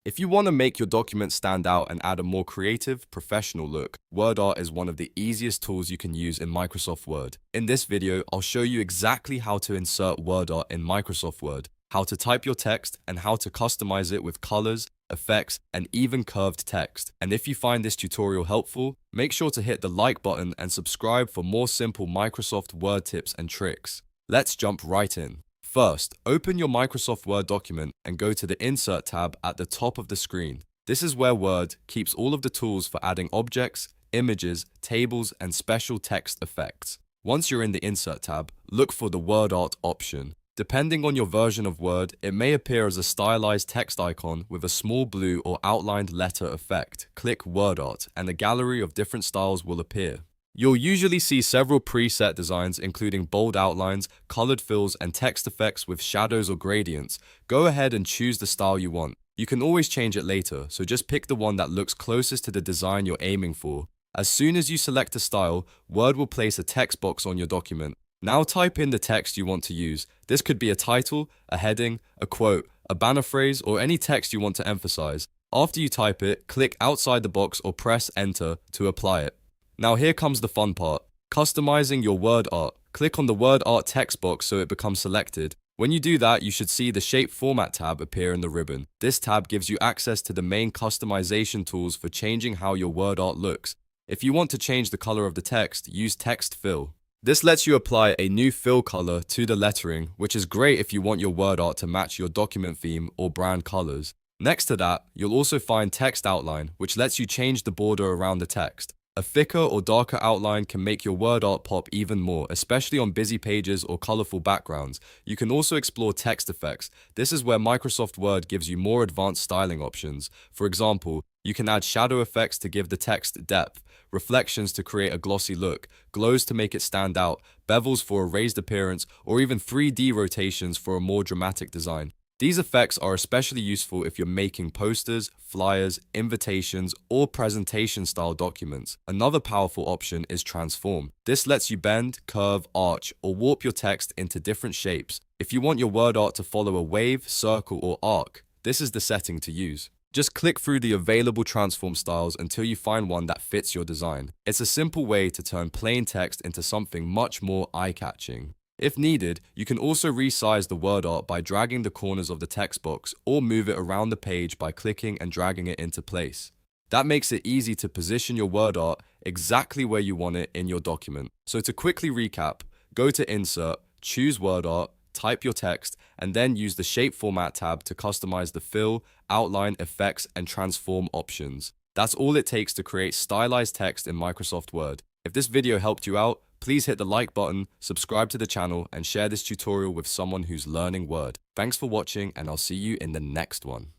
If you want to make your document stand out and add a more creative, professional look, WordArt is one of the easiest tools you can use in Microsoft Word. In this video, I'll show you exactly how to insert WordArt in Microsoft Word, how to type your text, and how to customize it with colors, effects, and even curved text. And if you find this tutorial helpful, make sure to hit the like button and subscribe for more simple Microsoft Word tips and tricks. Let's jump right in. First, open your Microsoft Word document and go to the Insert tab at the top of the screen. This is where Word keeps all of the tools for adding objects, images, tables, and special text effects. Once you're in the Insert tab, look for the WordArt option. Depending on your version of Word, it may appear as a stylized text icon with a small blue or outlined letter effect. Click WordArt and a gallery of different styles will appear. You'll usually see several preset designs including bold outlines, colored fills, and text effects with shadows or gradients. Go ahead and choose the style you want. You can always change it later, so just pick the one that looks closest to the design you're aiming for. As soon as you select a style, Word will place a text box on your document. Now type in the text you want to use. This could be a title, a heading, a quote, a banner phrase, or any text you want to emphasize. After you type it, click outside the box or press Enter to apply it. Now here comes the fun part, customizing your word art. Click on the word art text box so it becomes selected. When you do that, you should see the Shape Format tab appear in the ribbon. This tab gives you access to the main customization tools for changing how your word art looks. If you want to change the color of the text, use Text Fill. This lets you apply a new fill color to the lettering, which is great if you want your word art to match your document theme or brand colors. Next to that, you'll also find Text Outline, which lets you change the border around the text. A thicker or darker outline can make your word art pop even more, especially on busy pages or colorful backgrounds. You can also explore text effects. This is where Microsoft Word gives you more advanced styling options. For example, you can add shadow effects to give the text depth, reflections to create a glossy look, glows to make it stand out, bevels for a raised appearance, or even 3D rotations for a more dramatic design. These effects are especially useful if you're making posters, flyers, invitations, or presentation-style documents. Another powerful option is Transform. This lets you bend, curve, arch, or warp your text into different shapes. If you want your word art to follow a wave, circle, or arc, this is the setting to use. Just click through the available transform styles until you find one that fits your design. It's a simple way to turn plain text into something much more eye-catching. If needed, you can also resize the word art by dragging the corners of the text box or move it around the page by clicking and dragging it into place. That makes it easy to position your word art exactly where you want it in your document. So to quickly recap, go to Insert, choose word art, type your text, and then use the Shape Format tab to customize the fill, outline, effects, and transform options. That's all it takes to create stylized text in Microsoft Word. If this video helped you out, please hit the like button, subscribe to the channel, and share this tutorial with someone who's learning Word. Thanks for watching, and I'll see you in the next one.